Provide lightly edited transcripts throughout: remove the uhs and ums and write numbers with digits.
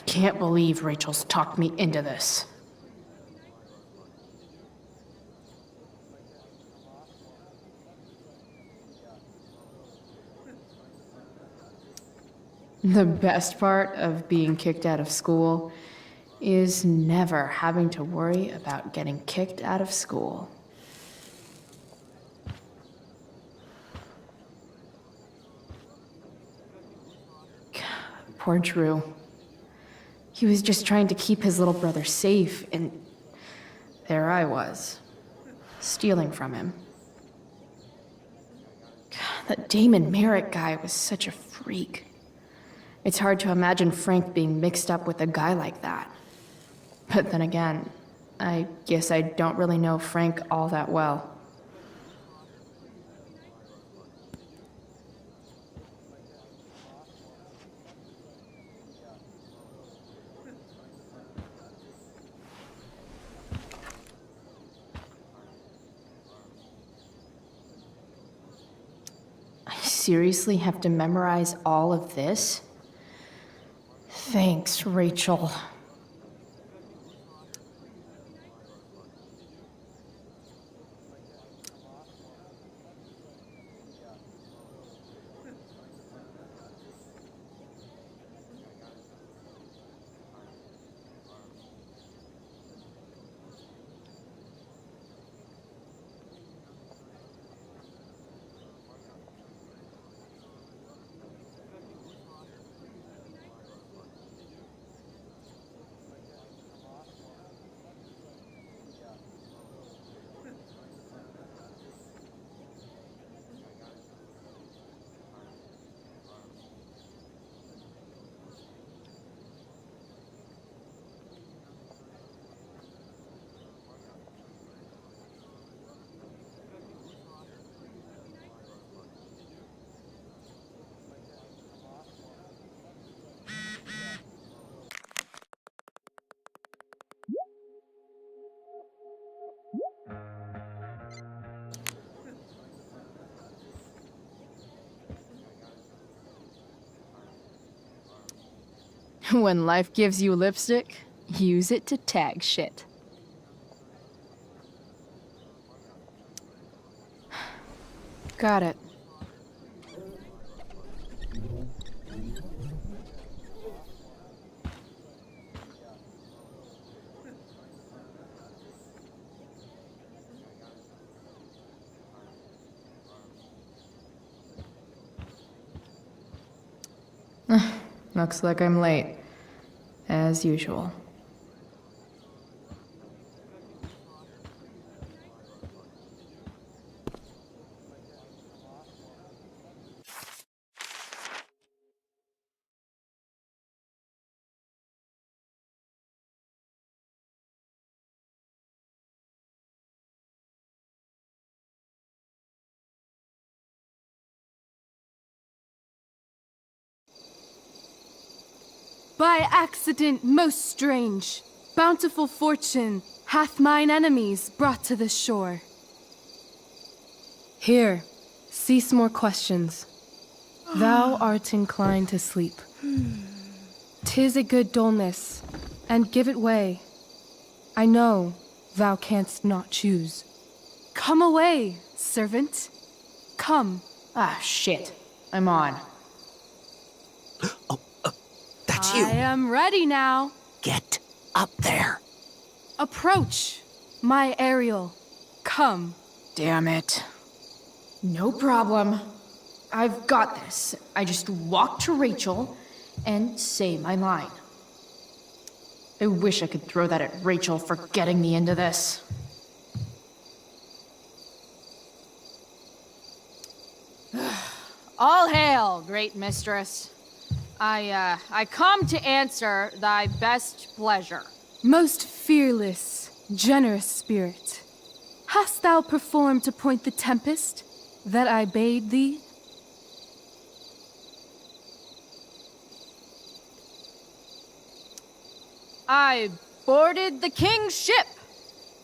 can't believe Rachel's talked me into this. The best part of being kicked out of school is never having to worry about getting kicked out of school. Poor Drew. He was just trying to keep his little brother safe, and there I was, stealing from him. That Damon Merrick guy was such a freak. It's hard to imagine Frank being mixed up with a guy like that. But then again, I guess I don't really know Frank all that well. I seriously have to memorize all of this? Thanks, Rachel. When life gives you lipstick, use it to tag shit. Got it. Looks like I'm late. As usual. By accident most strange, bountiful fortune hath mine enemies brought to this shore. Here, cease more questions. Thou art inclined to sleep. 'Tis a good dullness, and give it way. I know thou canst not choose. Come away, servant. Come. Ah, shit. I'm on. That's you. I am ready now. Get up there. Approach, my Ariel. Come. Damn it. No problem. I've got this. I just walk to Rachel and say my line. I wish I could throw that at Rachel for getting me into this. All hail, great mistress. I come to answer thy best pleasure. Most fearless, generous spirit, hast thou performed to point the Tempest that I bade thee? I boarded the king's ship.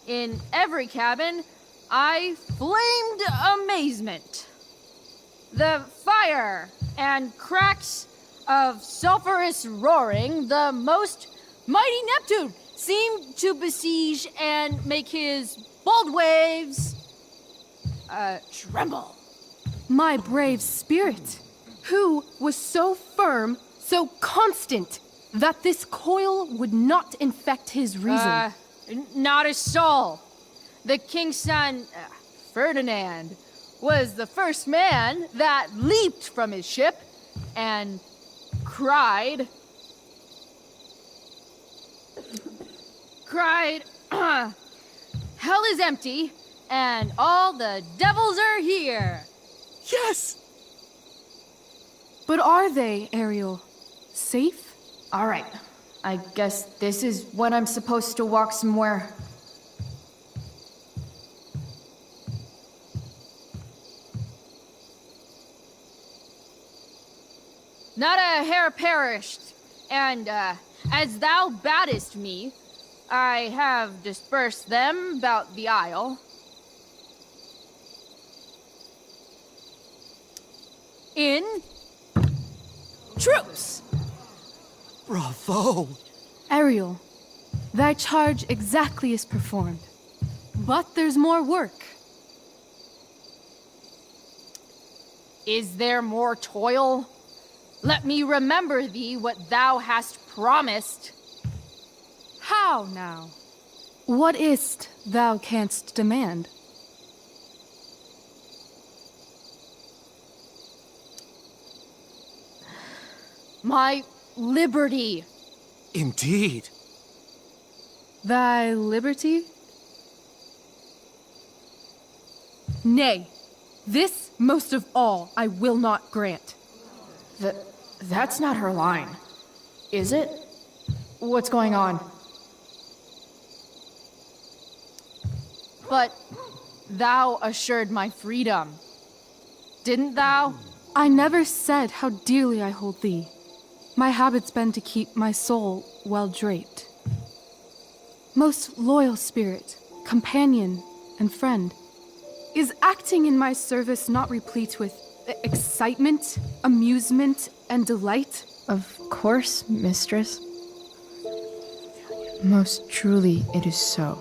In every cabin, I flamed amazement. The fire and cracks of sulphurous roaring, the most mighty Neptune seemed to besiege and make his bold waves tremble. My brave spirit, who was so firm, so constant, that this coil would not infect his reason. Not a soul. The king's son, Ferdinand, was the first man that leaped from his ship and cried, hell is empty, and all the devils are here. Yes! But are they, Ariel? Safe? All right, I guess this is when I'm supposed to walk somewhere. Not a hair perished, and as thou baddest me, I have dispersed them about the isle. In troops! Bravo! Ariel, thy charge exactly is performed. But there's more work. Is there more toil? Let me remember thee what thou hast promised. How now? What is't thou canst demand? My liberty. Indeed. Thy liberty? Nay, this most of all I will not grant. That's not her line, is it? What's going on? But thou assured my freedom, didn't thou? I never said how dearly I hold thee. My habit's been to keep my soul well draped. Most loyal spirit, companion, and friend, is acting in my service not replete with excitement, amusement, and delight? Of course, mistress. Most truly it is so.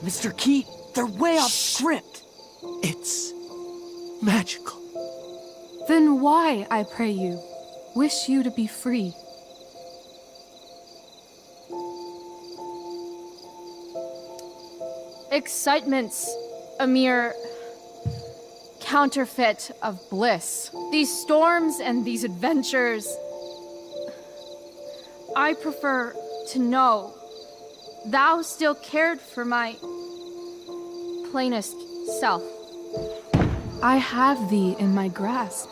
Mr. Keat, they're way off script. It's magical. Then why, I pray you, wish you to be free? Excitement's a mere counterfeit of bliss. These storms and these adventures, I prefer to know thou still cared for my plainest self. I have thee in my grasp.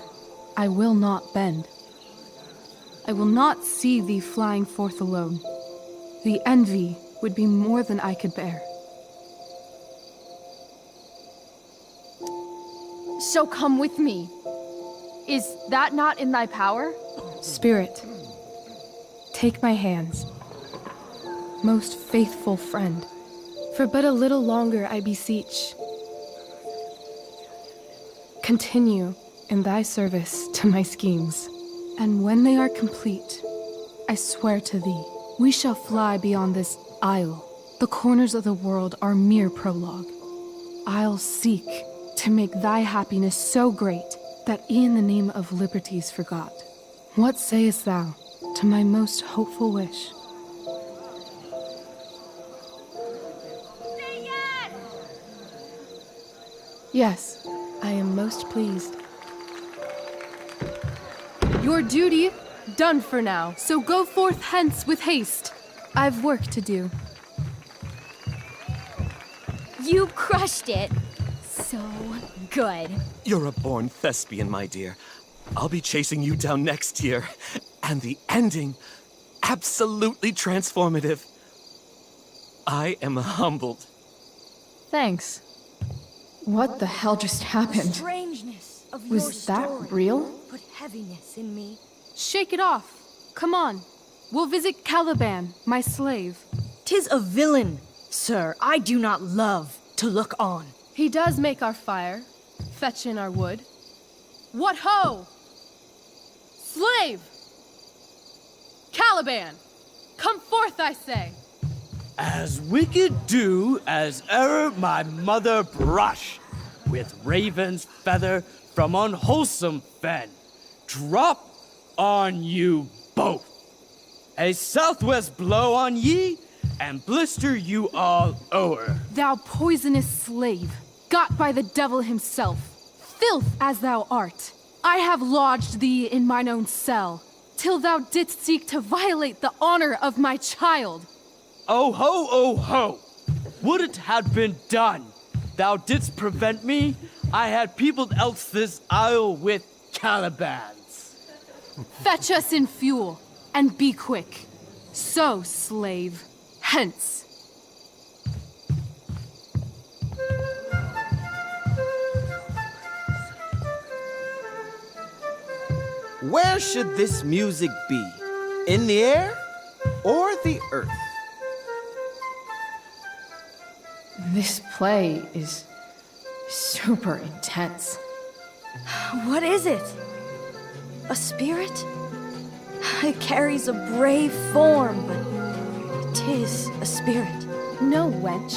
I will not bend. I will not see thee flying forth alone. The envy would be more than I could bear. So come with me. Is that not in thy power? Spirit, take my hands. Most faithful friend, for but a little longer I beseech. Continue in thy service to my schemes, and when they are complete, I swear to thee, we shall fly beyond this isle. The corners of the world are mere prologue. I'll seek to make thy happiness so great that e'en the name of liberty's forgot. What sayest thou to my most hopeful wish? Say yes! Yes, I am most pleased. Your duty done for now, so go forth hence with haste. I've work to do. You crushed it. So good. You're a born thespian, my dear. I'll be chasing you down next year. And the ending, absolutely transformative. I am humbled. Thanks. What the hell just happened? Strangeness of your Was that story real? put heaviness in me. Shake it off. Come on. We'll visit Caliban, my slave. 'Tis a villain, sir. I do not love to look on. He does make our fire, fetch in our wood. What ho! Slave! Caliban! Come forth, I say! As wicked do as e'er my mother brush, with raven's feather from unwholesome fen, drop on you both. A southwest blow on ye, and blister you all o'er. Thou poisonous slave, got by the devil himself, filth as thou art, I have lodged thee in mine own cell, till thou didst seek to violate the honor of my child. Oh ho, oh ho! Would it had been done! Thou didst prevent me, I had peopled else this isle with Calibans. Fetch us in fuel, and be quick. So, slave, hence. Where should this music be? In the air or the earth? This play is super intense. What is it? A spirit? It carries a brave form, but 'tis a spirit. No, wench.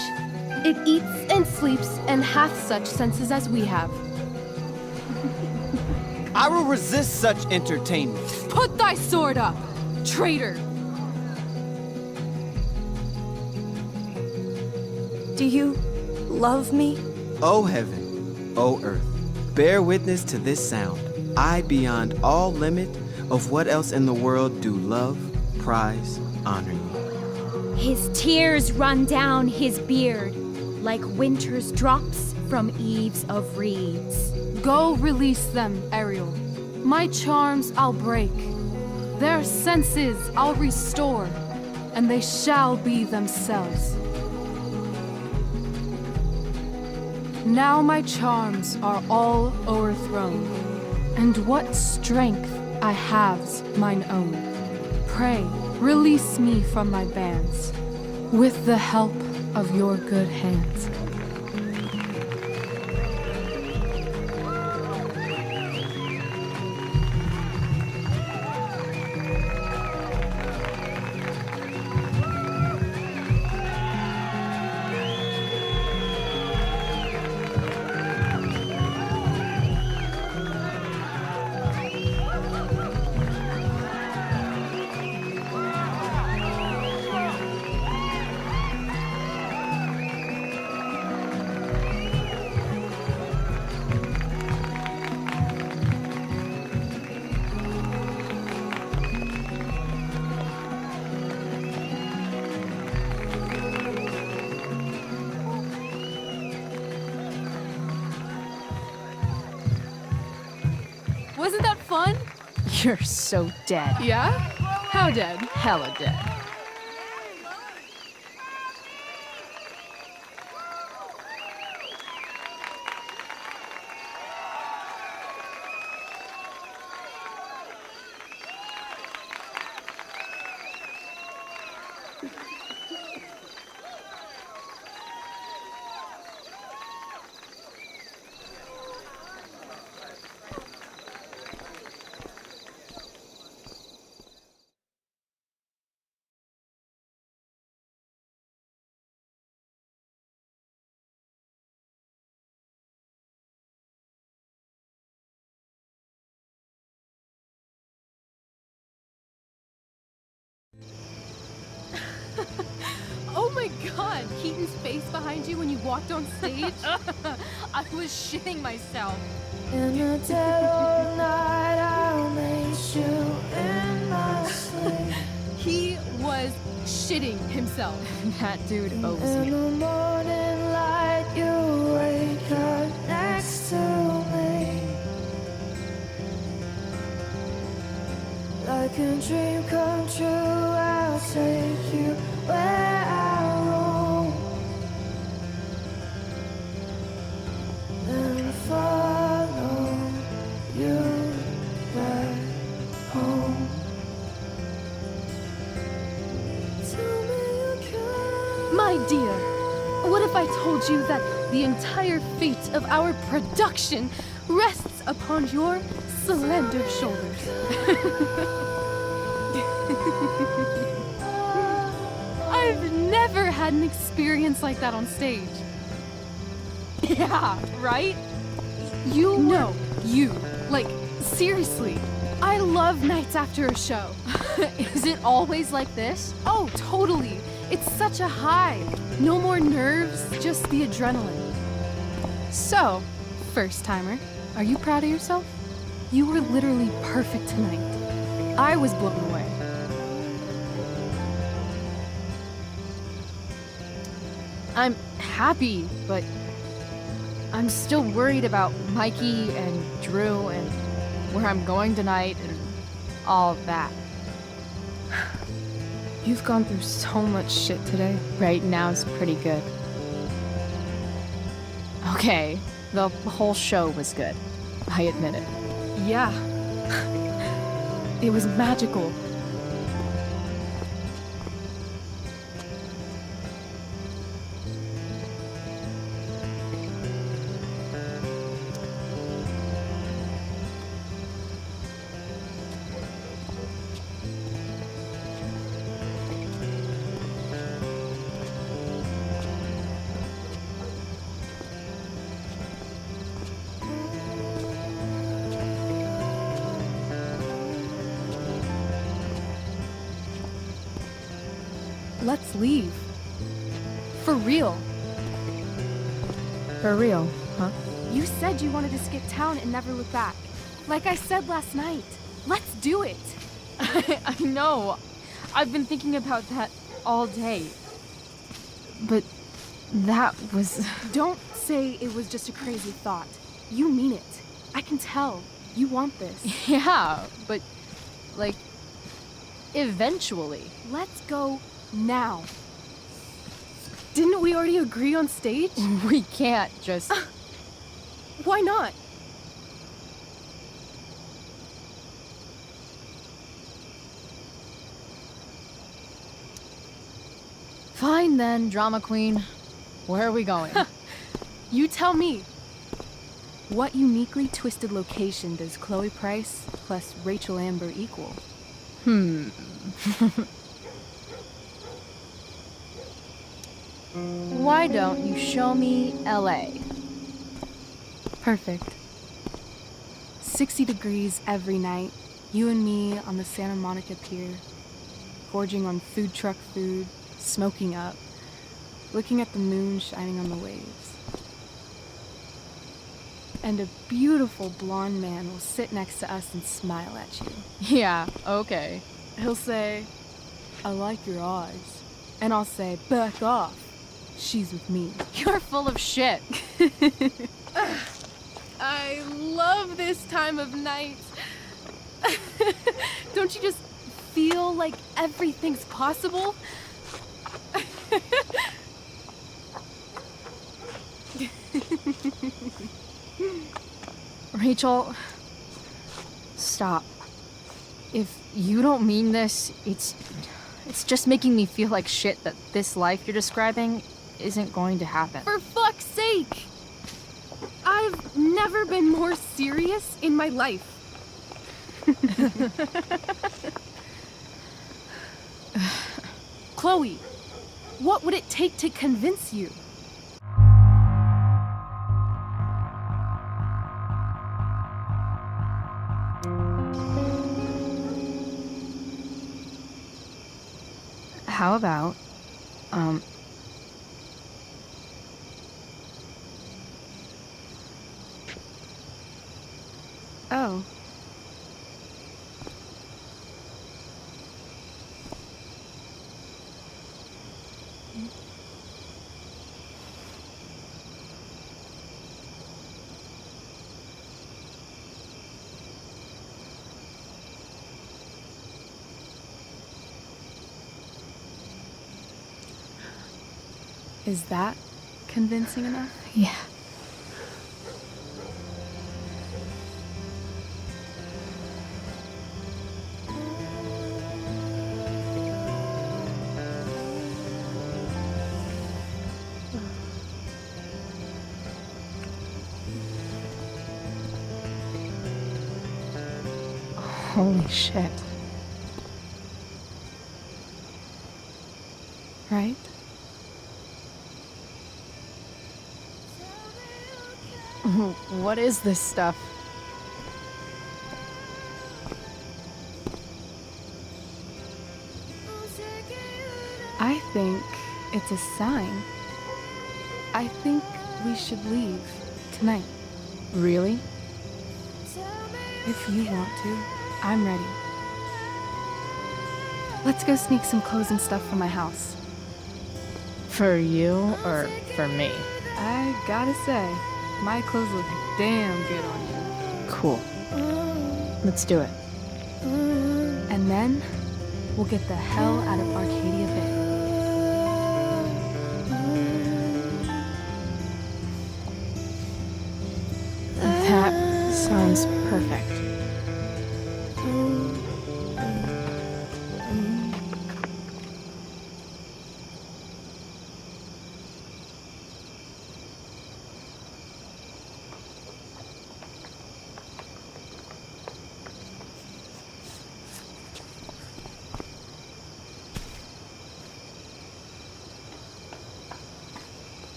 It eats and sleeps and hath such senses as we have. I will resist such entertainment. Put thy sword up, traitor! Do you love me? O heaven, O earth, bear witness to this sound. I, beyond all limit of what else in the world do love, prize, honor you. His tears run down his beard like winter's drops from eaves of reeds. Go release them, Ariel. My charms I'll break. Their senses I'll restore, and they shall be themselves. Now my charms are all o'erthrown, and what strength I have's mine own. Pray, release me from my bands, with the help of your good hands. Wasn't that fun? You're so dead. Yeah? How dead? Hella dead. Oh my god, Keaton's face behind you when you walked on stage? I was shitting myself. In the dead of night, I'll meet you in my sleep. He was shitting himself. That dude owes In me. the morning light, you wake up next to me. Like a dream come true, I'll take you where I roam. Then follow you back home. Tell me you care. My dear, what if I told you that The entire fate of our production rests upon your slender shoulders. I've never had an experience like that on stage. Yeah, right? No, you. Like, seriously. I love nights after a show. Is it always like this? Oh, totally. It's such a high. No more nerves, just the adrenaline. So, first timer, are you proud of yourself? You were literally perfect tonight. I was blown away. I'm happy, but I'm still worried about Mikey and Drew and where I'm going tonight and all of that. You've gone through so much shit today. Right now it's pretty good. Okay, the whole show was good. I admit it. Yeah. It was magical. Let's leave. For real. For real, huh? You said you wanted to skip town and never look back. Like I said last night. Let's do it. I know. I've been thinking about that all day. But that was... Don't say it was just a crazy thought. You mean it. I can tell. You want this. Yeah, but, like, eventually. Let's go now. Didn't we already agree on stage? We can't just... Why not? Fine then, drama queen. Where are we going? You tell me. What uniquely twisted location does Chloe Price plus Rachel Amber equal? Why don't you show me LA? Perfect. 60 degrees every night. You and me on the Santa Monica Pier, gorging on food truck food, smoking up, looking at the moon shining on the waves. And a beautiful blonde man will sit next to us and smile at you. Yeah, okay. He'll say, "I like your eyes." And I'll say, "Back off. She's with me." You're full of shit. I love this time of night. Don't you just feel like everything's possible? Rachel, stop. If you don't mean this, it's just making me feel like shit that this life you're describing isn't going to happen. For fuck's sake! I've never been more serious in my life. Chloe, what would it take to convince you? How about, Oh. Is that convincing enough? yeah. Holy shit. Right? What is this stuff? I think it's a sign. I think we should leave tonight. Really? If you want to, I'm ready. Let's go sneak some clothes and stuff from my house. For you or for me? I gotta say, my clothes look damn good on you. Cool. Let's do it. And then, we'll get the hell out of Arcadia Bay. That sounds perfect.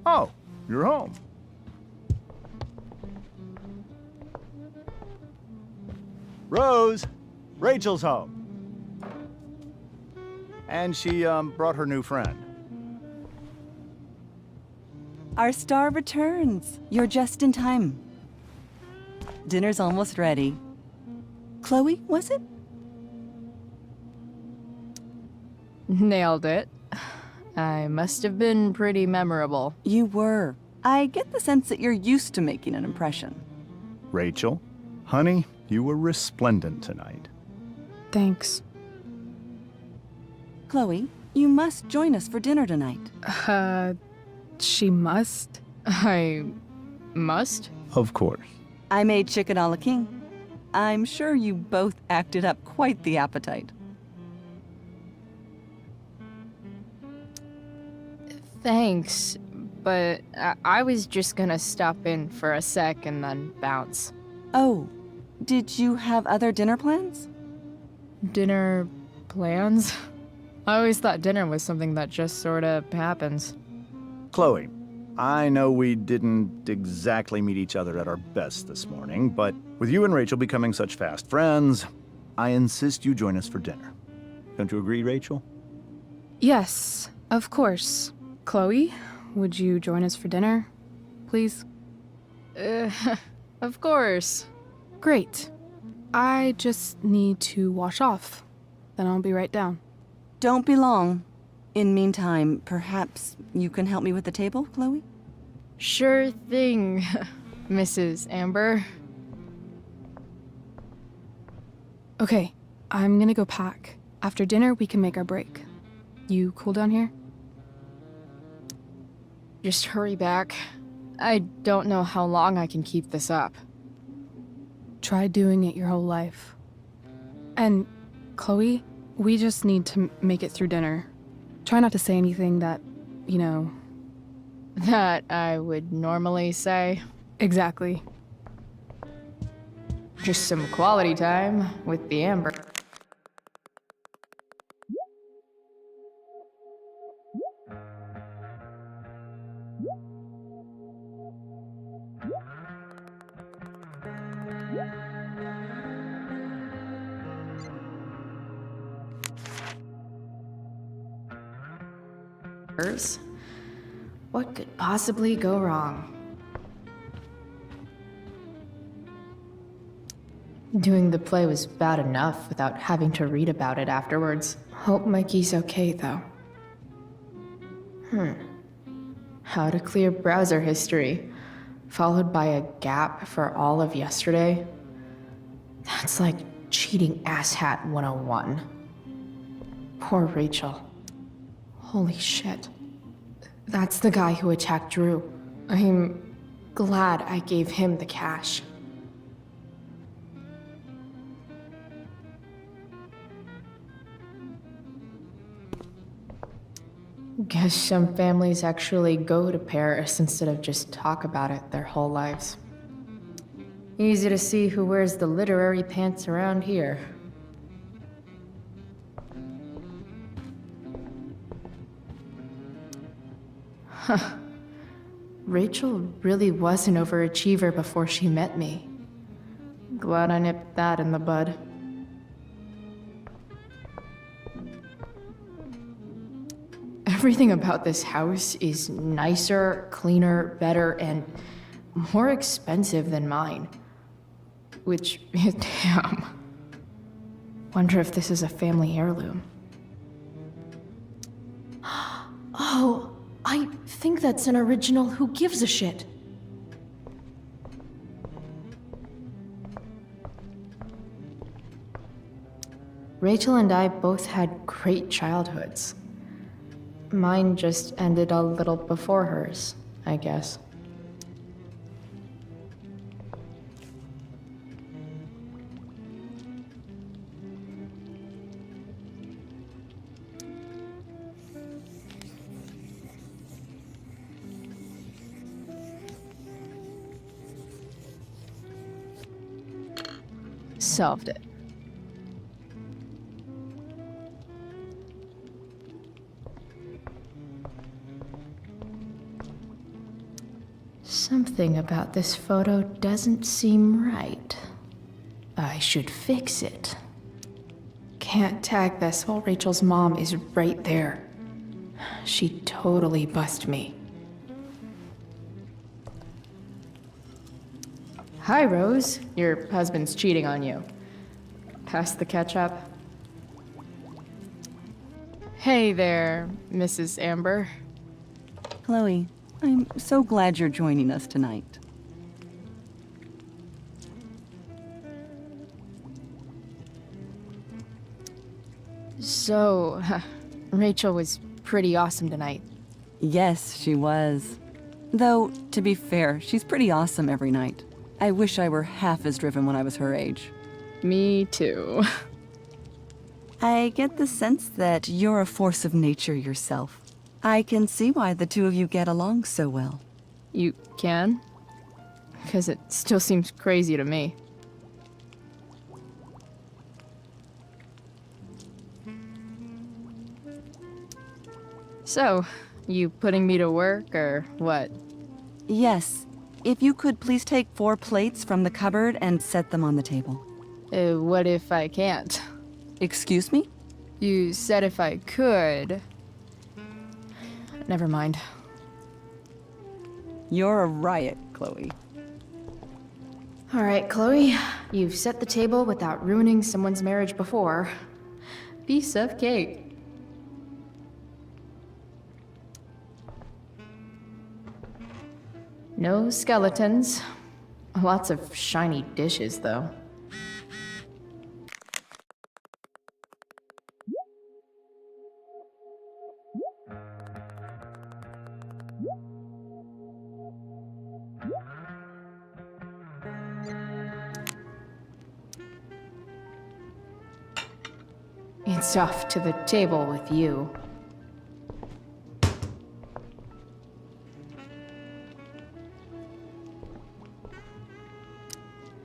Oh, you're home. Rose, Rachel's home. And she brought her new friend. Our star returns. You're just in time. Dinner's almost ready. Chloe, was it? Nailed it. I must have been pretty memorable. You were. I get the sense that you're used to making an impression. Rachel, honey, you were resplendent tonight. Thanks. Chloe, you must join us for dinner tonight. She must? I must? Of course. I made chicken a la king. I'm sure you both acted up quite the appetite. Thanks, but I was just gonna stop in for a sec and then bounce. Oh, did you have other dinner plans? Dinner plans? I always thought dinner was something that just sorta happens. Chloe, I know we didn't exactly meet each other at our best this morning, but with you and Rachel becoming such fast friends, I insist you join us for dinner. Don't you agree, Rachel? Yes, of course. Chloe, would you join us for dinner, please? Of course. Great. I just need to wash off. Then I'll be right down. Don't be long. In meantime, perhaps you can help me with the table, Chloe? Sure thing, Mrs. Amber. Okay, I'm gonna go pack. After dinner, we can make our break. You cool down here? Just hurry back. I don't know how long I can keep this up. Try doing it your whole life. And, Chloe, we just need to make it through dinner. Try not to say anything that, you know... That I would normally say. Exactly. Just some quality time with the Amber. coworkers. What could possibly go wrong? Doing the play was bad enough without having to read about it afterwards. Hope Mikey's okay, though. How to clear browser history, followed by a gap for all of yesterday? That's like cheating asshat 101. Poor Rachel. Holy shit. That's the guy who attacked Drew. I'm glad I gave him the cash. Guess some families actually go to Paris instead of just talk about it their whole lives. Easy to see who wears the literary pants around here. Huh. Rachel really was an overachiever before she met me. Glad I nipped that in the bud. Everything about this house is nicer, cleaner, better, and more expensive than mine. Which, damn. Wonder if this is a family heirloom. Oh, I think that's an original Who Gives a Shit. Rachel and I both had great childhoods. Mine just ended a little before hers, I guess. Solved it. Something about this photo doesn't seem right. I should fix it. Can't tag this while Rachel's mom is right there. She'd totally bust me. Hi, Rose. Your husband's cheating on you. Pass the ketchup. Hey there, Mrs. Amber. Chloe, I'm so glad you're joining us tonight. So, Rachel was pretty awesome tonight. Yes, she was. Though, to be fair, she's pretty awesome every night. I wish I were half as driven when I was her age. Me too. I get the sense that you're a force of nature yourself. I can see why the two of you get along so well. You can? Because it still seems crazy to me. So, you putting me to work, or what? Yes. If you could please take 4 plates from the cupboard and set them on the table. What if I can't? Excuse me? You said if I could. Never mind. You're a riot, Chloe. All right, Chloe. You've set the table without ruining someone's marriage before. Piece of cake. No skeletons. Lots of shiny dishes, though. It's off to the table with you.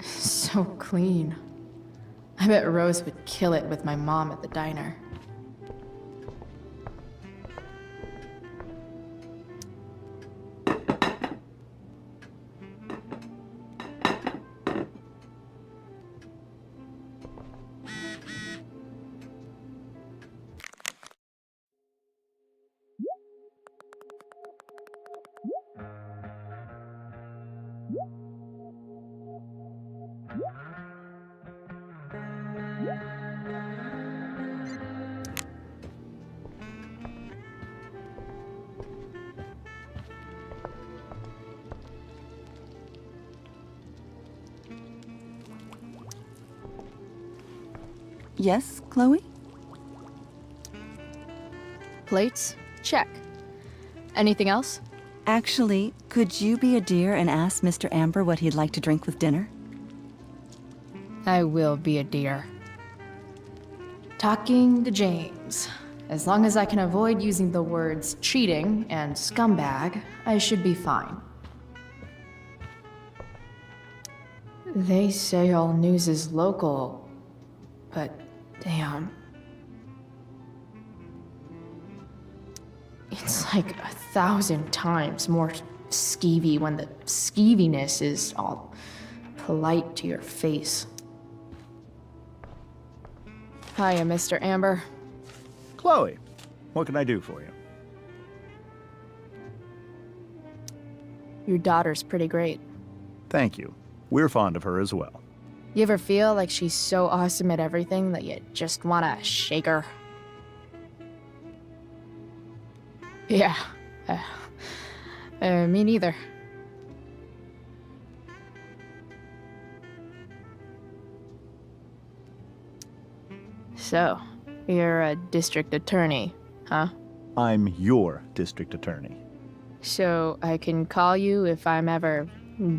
So clean. I bet Rose would kill it with my mom at the diner. Yes, Chloe? Plates? Check. Anything else? Actually, could you be a dear and ask Mr. Amber what he'd like to drink with dinner? I will be a dear. Talking to James. As long as I can avoid using the words cheating and scumbag, I should be fine. They say all news is local, but damn. It's like 1,000 times more skeevy when the skeeviness is all polite to your face. Hiya, Mr. Amber. Chloe, what can I do for you? Your daughter's pretty great. Thank you. We're fond of her as well. You ever feel like she's so awesome at everything that you just wanna shake her? Yeah. Me neither. So, you're a district attorney, huh? I'm your district attorney. So I can call you if I'm ever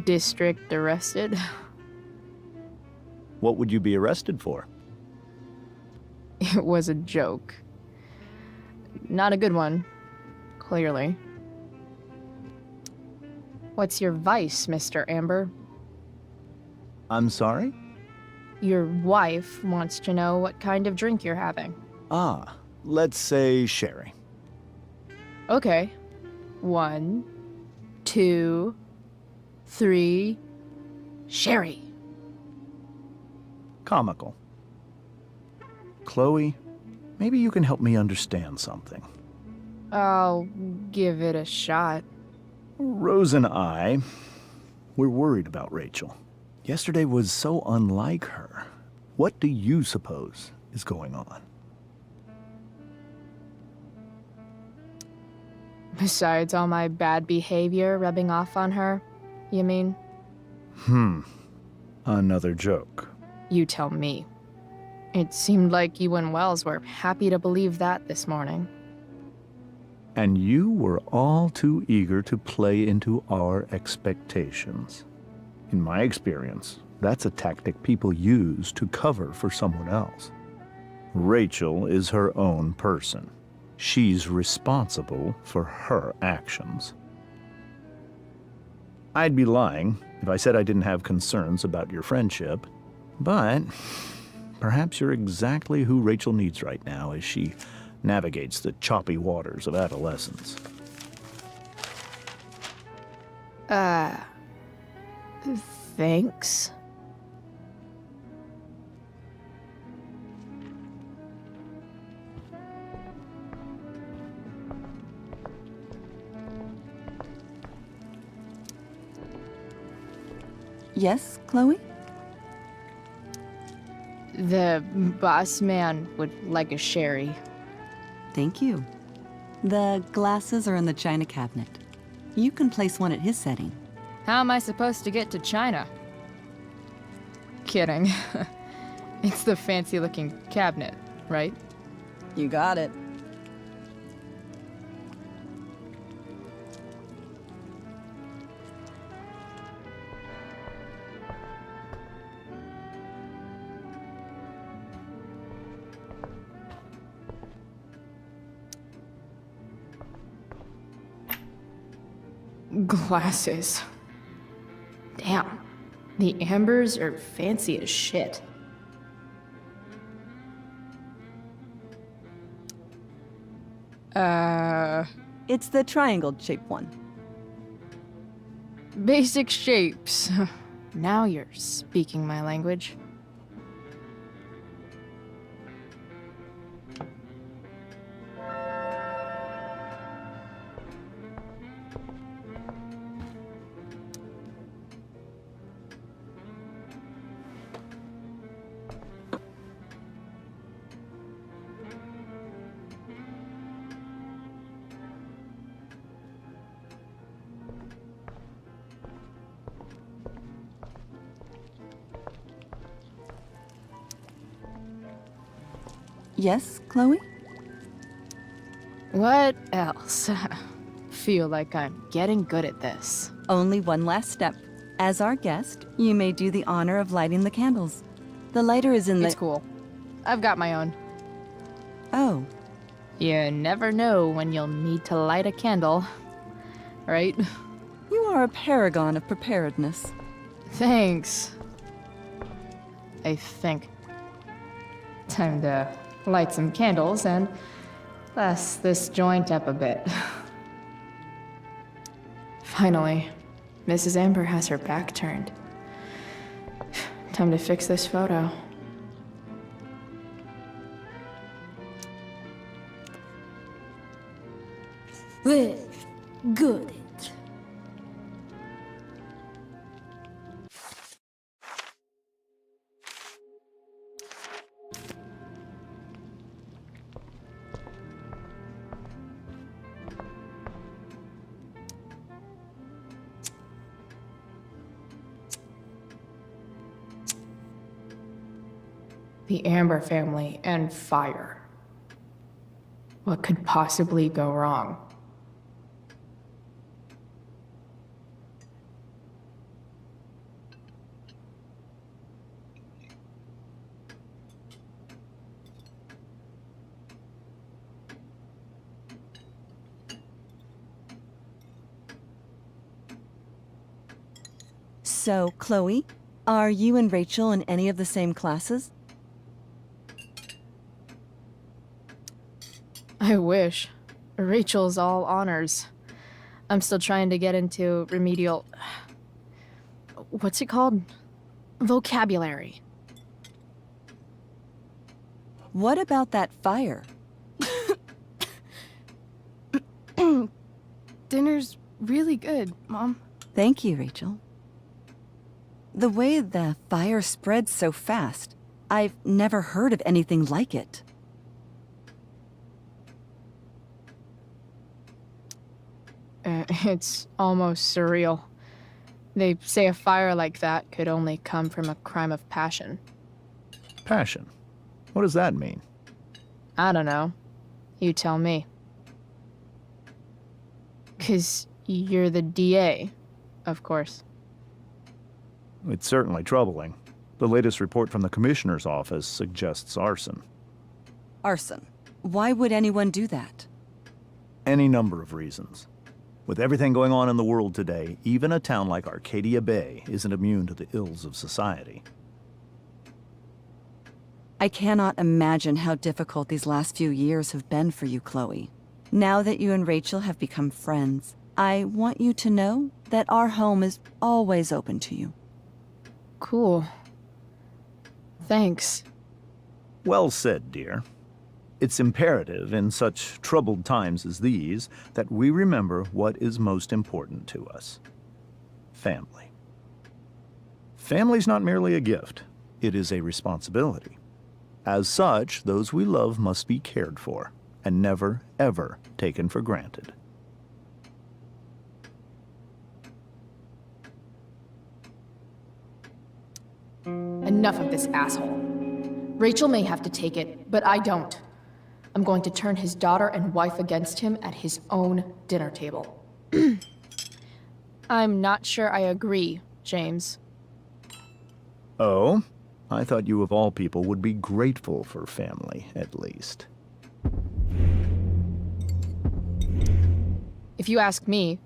district arrested? What would you be arrested for? It was a joke. Not a good one, clearly. What's your vice, Mr. Amber? I'm sorry? Your wife wants to know what kind of drink you're having. Ah, let's say sherry. Okay. 1, 2, 3. Sherry. Comical. Chloe, maybe you can help me understand something. I'll give it a shot. Rose and I, we're worried about Rachel. Yesterday was so unlike her. What do you suppose is going on? Besides all my bad behavior rubbing off on her, you mean? Another joke. You tell me. It seemed like you and Wells were happy to believe that this morning. And you were all too eager to play into our expectations. In my experience, that's a tactic people use to cover for someone else. Rachel is her own person. She's responsible for her actions. I'd be lying if I said I didn't have concerns about your friendship, but perhaps you're exactly who Rachel needs right now as she navigates the choppy waters of adolescence. Thanks. Yes, Chloe? The boss man would like a sherry. Thank you. The glasses are in the china cabinet. You can place one at his setting. How am I supposed to get to China? Kidding. It's the fancy-looking cabinet, right? You got it. Glasses. Damn. The Ambers are fancy as shit. It's the triangle-shaped one. Basic shapes. Now you're speaking my language. Yes, Chloe? What else? Feel like I'm getting good at this. Only one last step. As our guest, you may do the honor of lighting the candles. The lighter is in the... It's cool. I've got my own. Oh, You never know when you'll need to light a candle, right? you are a paragon of preparedness. Thanks. I think. Time to light some candles and bless this joint up a bit. Finally, Mrs. Amber has her back turned. Time to fix this photo. Well, good. The Amber family and fire. What could possibly go wrong? So, Chloe, are you and Rachel in any of the same classes? I wish. Rachel's all honors. I'm still trying to get into remedial... What's it called? Vocabulary. What about that fire? Dinner's really good, Mom. Thank you, Rachel. The way the fire spreads so fast, I've never heard of anything like it. It's almost surreal. They say a fire like that could only come from a crime of passion. Passion. What does that mean? I don't know. You tell me. 'Cause you're the DA, of course. It's certainly troubling. The latest report from the Commissioner's office suggests arson. Arson. Why would anyone do that? Any number of reasons. With everything going on in the world today, even a town like Arcadia Bay isn't immune to the ills of society. I cannot imagine how difficult these last few years have been for you, Chloe. Now that you and Rachel have become friends, I want you to know that our home is always open to you. Cool. Thanks. Well said, dear. It's imperative in such troubled times as these that we remember what is most important to us. Family. Family's not merely a gift, it is a responsibility. As such, those we love must be cared for and never, ever taken for granted. Enough of this asshole. Rachel may have to take it, but I don't. I'm going to turn his daughter and wife against him at his own dinner table. I'm not sure I agree, James. Oh? I thought you of all people would be grateful for family, at least. If you ask me,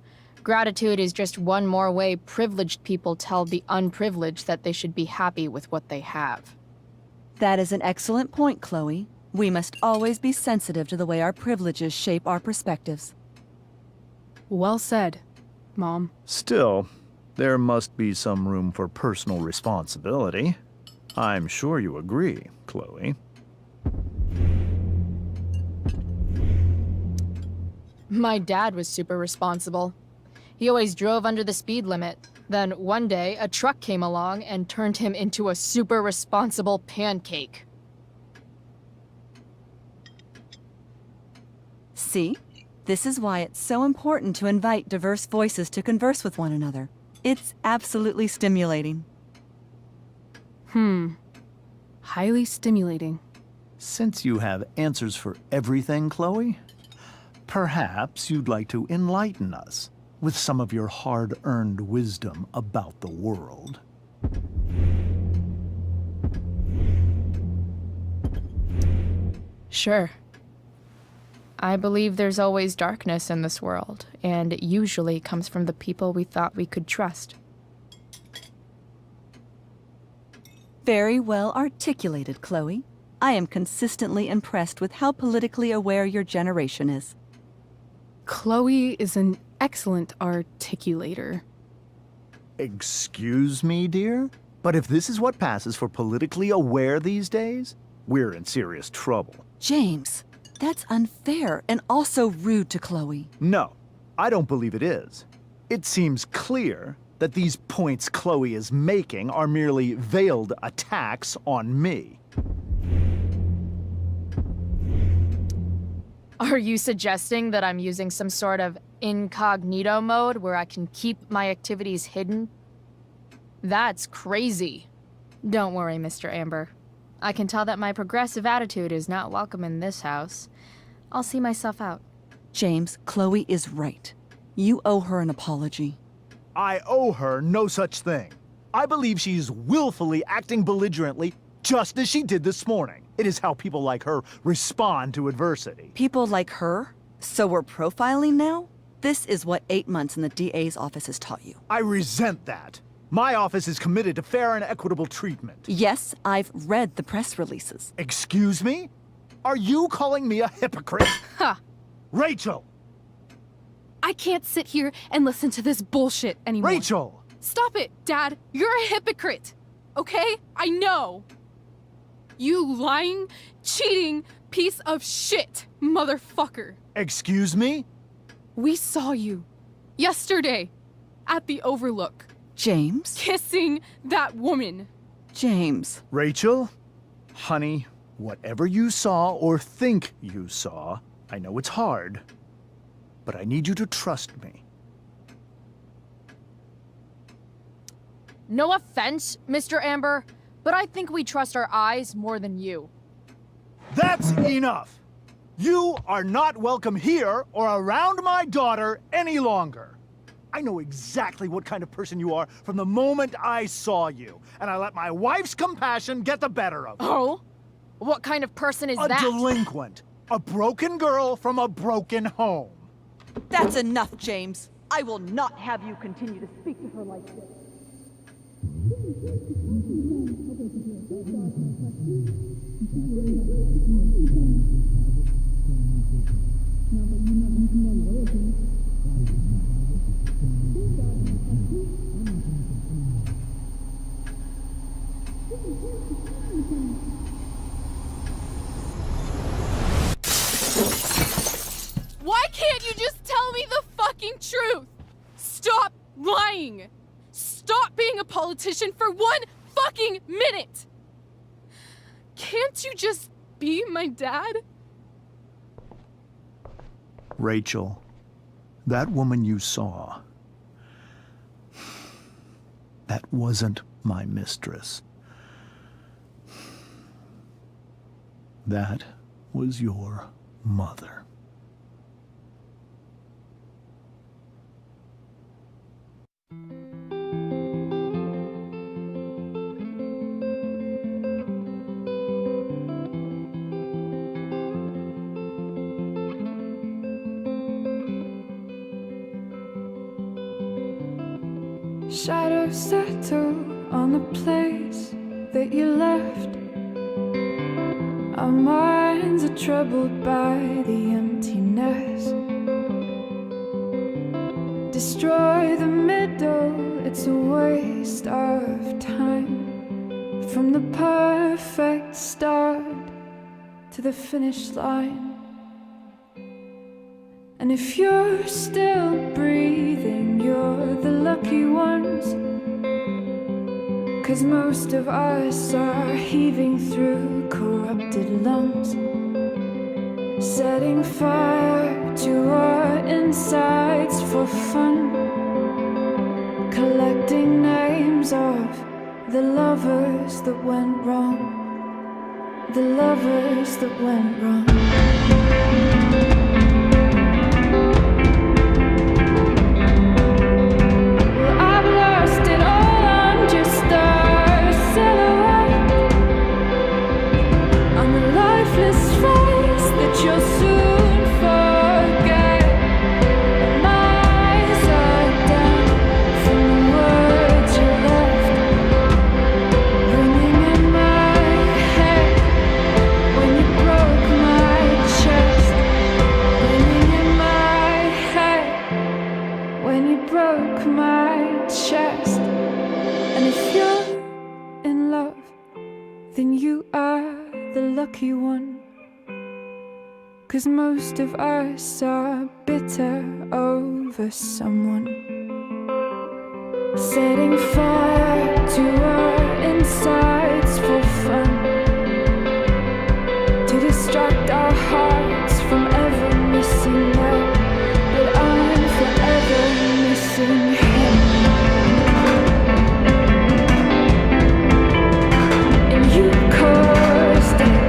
gratitude is just one more way privileged people tell the unprivileged that they should be happy with what they have. That is an excellent point, Chloe. We must always be sensitive to the way our privileges shape our perspectives. Well said, Mom. Still, there must be some room for personal responsibility. I'm sure you agree, Chloe. My dad was super responsible. He always drove under the speed limit. Then one day, a truck came along and turned him into a super responsible pancake. See? This is why it's so important to invite diverse voices to converse with one another. It's absolutely stimulating. Highly stimulating. Since you have answers for everything, Chloe, perhaps you'd like to enlighten us with some of your hard-earned wisdom about the world. Sure. I believe there's always darkness in this world, and it usually comes from the people we thought we could trust. Very well articulated, Chloe. I am consistently impressed with how politically aware your generation is. Chloe is an excellent articulator. Excuse me, dear? But if this is what passes for politically aware these days, we're in serious trouble. James, that's unfair and also rude to Chloe. No, I don't believe it is. It seems clear that these points Chloe is making are merely veiled attacks on me. Are you suggesting that I'm using some sort of incognito mode where I can keep my activities hidden? That's crazy. Don't worry, Mr. Amber. I can tell that my progressive attitude is not welcome in this house. I'll see myself out. James, Chloe is right. You owe her an apology. I owe her no such thing. I believe she's willfully acting belligerently, just as she did this morning. It is how people like her respond to adversity. People like her? So we're profiling now? This is what 8 months in the DA's office has taught you. I resent that. My office is committed to fair and equitable treatment. Yes, I've read the press releases. Excuse me? Are you calling me a hypocrite? Ha! Rachel! I can't sit here and listen to this bullshit anymore. Rachel! Stop it, Dad! You're a hypocrite! Okay? I know! You lying, cheating piece of shit, motherfucker! Excuse me? We saw you yesterday at the Overlook. James? Kissing that woman. James. Rachel? Honey, whatever you saw or think you saw, I know it's hard, but I need you to trust me. No offense, Mr. Amber, but I think we trust our eyes more than you. That's enough! You are not welcome here or around my daughter any longer. I know exactly what kind of person you are from the moment I saw you, and I let my wife's compassion get the better of me. Oh? What kind of person is A that? delinquent. A broken girl from a broken home. That's enough, James. I will not have you continue to speak to her like this. Why can't you just tell me the fucking truth? Stop lying! Stop being a politician for 1 fucking minute! Can't you just be my dad? Rachel, that woman you saw, that wasn't my mistress. That was your mother. Shadows settle on the place that you left. Our minds are troubled by the emptiness. Destroy the middle, it's a waste of time. From the perfect start to the finish line. And if you're still breathing, you're the lucky ones. 'Cause most of us are heaving through corrupted lungs, setting fire to our insides for fun, collecting names of the lovers that went wrong. the lovers that went wrong. Well, I've lost it all, I'm just a silhouette on the lifeless face that you'll soon forget. My eyes are down from the words you left, ringing in my head when you broke my chest, ringing in my head when you broke my chest. And if you're in love, then you are the lucky one. 'Cause most of us are bitter over someone. Setting fire to our insides for fun, to distract our hearts from ever missing that. But I'm forever missing him. And you caused it.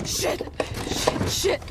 Shit! Shit! Shit!